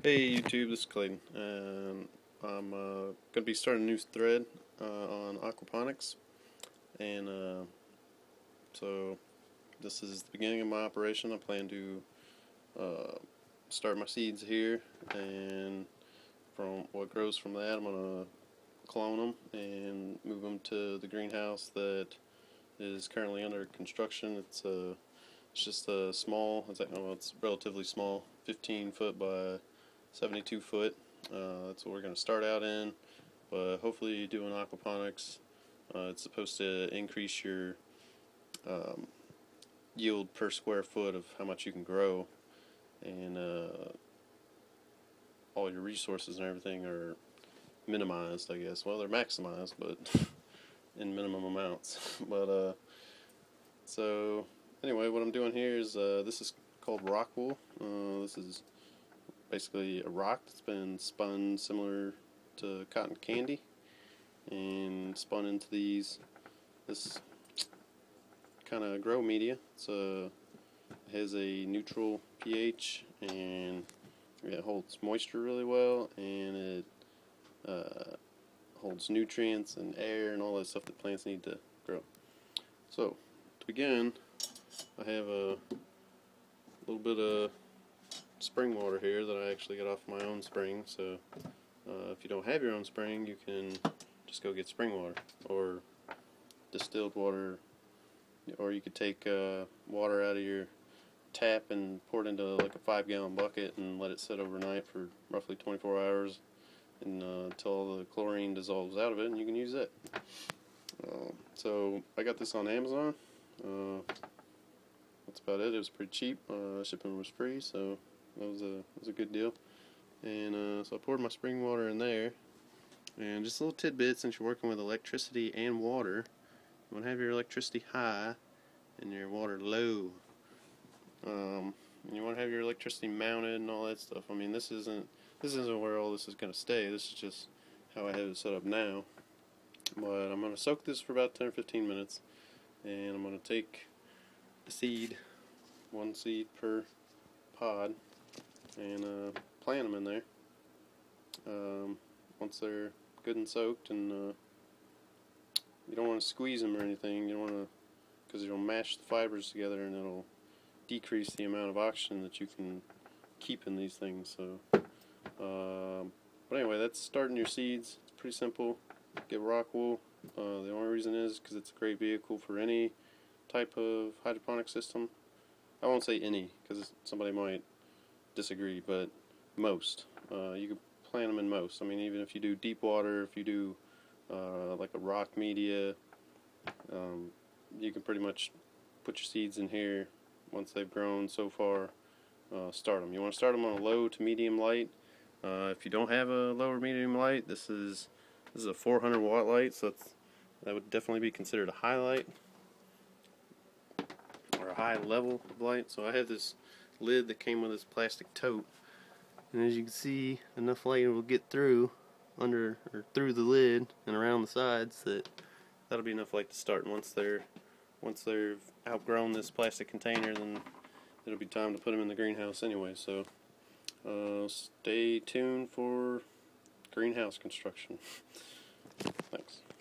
Hey YouTube, this is Clayton, and I'm going to be starting a new thread on aquaponics, and so this is the beginning of my operation. I plan to start my seeds here, and from what grows from that, I'm going to clone them and move them to the greenhouse that is currently under construction. It's just a small, it's relatively small, 15 foot by 72 foot. That's what we're going to start out in, but hopefully doing aquaponics, it's supposed to increase your yield per square foot of how much you can grow, and all your resources and everything are minimized, I guess. Well, they're maximized, but in minimum amounts. But so anyway, what I'm doing here is this is called rock wool. This is basically a rock that's been spun similar to cotton candy and spun into this kind of grow media. It has a neutral pH, and it holds moisture really well, and it holds nutrients and air and all that stuff that plants need to grow. So to begin, I have a little bit of spring water here that I actually got off my own spring. So if you don't have your own spring, you can just go get spring water or distilled water, or you could take water out of your tap and pour it into like a 5-gallon bucket and let it sit overnight for roughly 24 hours and until the chlorine dissolves out of it, and you can use it. So I got this on Amazon. That's about it. It was pretty cheap. Shipping was free, so that was a good deal. And so I poured my spring water in there, and just a little tidbit: since you're working with electricity and water, you want to have your electricity high and your water low. And you want to have your electricity mounted and all that stuff. I mean, this isn't where all this is going to stay. This is just how I have it set up now. But I'm going to soak this for about 10 or 15 minutes, and I'm going to take a seed, one seed per pod, and plant them in there. Once they're good and soaked, and you don't want to squeeze them or anything. You don't want to, because it'll mash the fibers together and it'll decrease the amount of oxygen that you can keep in these things. So, but anyway, that's starting your seeds. It's pretty simple. Get rock wool. The only reason is because it's a great vehicle for any type of hydroponic system. I won't say any, because somebody might disagree, but most. You can plant them in most. I mean, even if you do deep water, if you do like a rock media, you can pretty much put your seeds in here once they've grown so far. Start them. You want to start them on a low to medium light. If you don't have a low or medium light, this is a 400 watt light, so that would definitely be considered a high light, or a high level of light. So I have this lid that came with this plastic tote, and as you can see, enough light will get through under or through the lid and around the sides that'll be enough light to start. And once they've outgrown this plastic container, then it'll be time to put them in the greenhouse anyway. So stay tuned for greenhouse construction.